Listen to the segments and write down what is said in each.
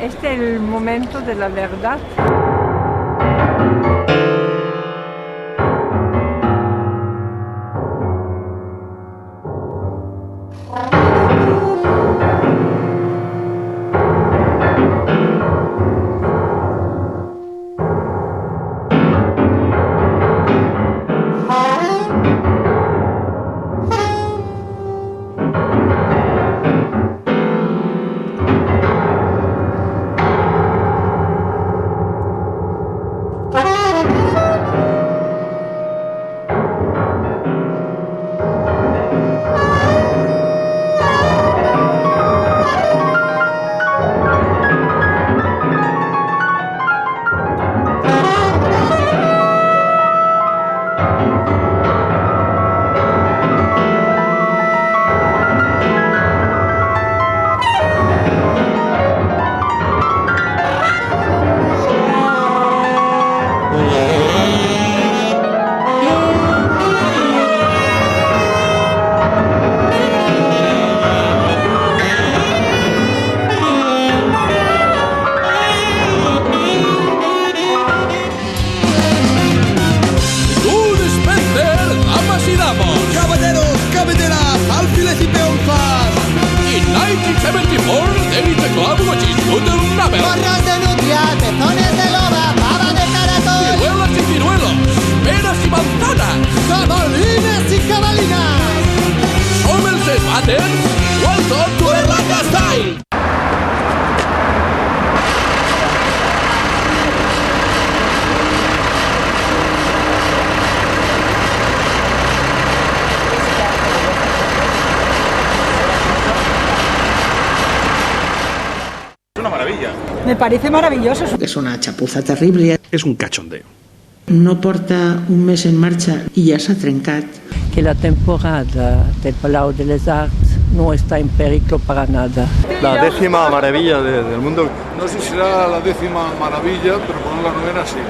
Este es el momento de la verdad. Borras de nutria, pezones de loba, baba de caracol, ciruelas y ciruelos, peras y manzanas, jabalines y jabalinas. som els Smaters, welcome to Irlanda Style! Me parece maravilloso. Es una chapuza terrible. És un cachondeo. No porta un mes en marxa i ja s'ha trencat. Que la temporada del Palau de les Arts no está en peligro para nada. La 10ª maravilla del mundo. No sé si será la 10ª maravilla, pero por la 9ª sí.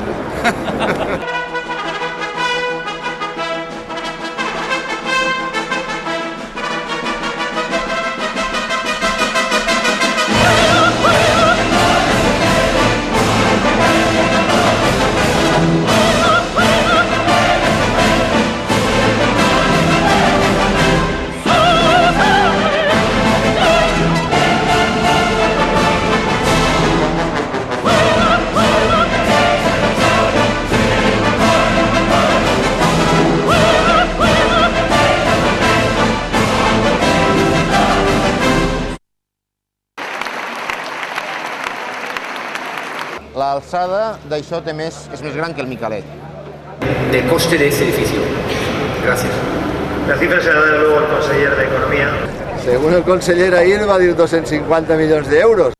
L'alçada d'això és més gran que el Micalet. Del coste de ese edificio. Gracias. La cifra será de luego el conseller de Economía. Según el conseller ahir va dir 250 milions d'euros.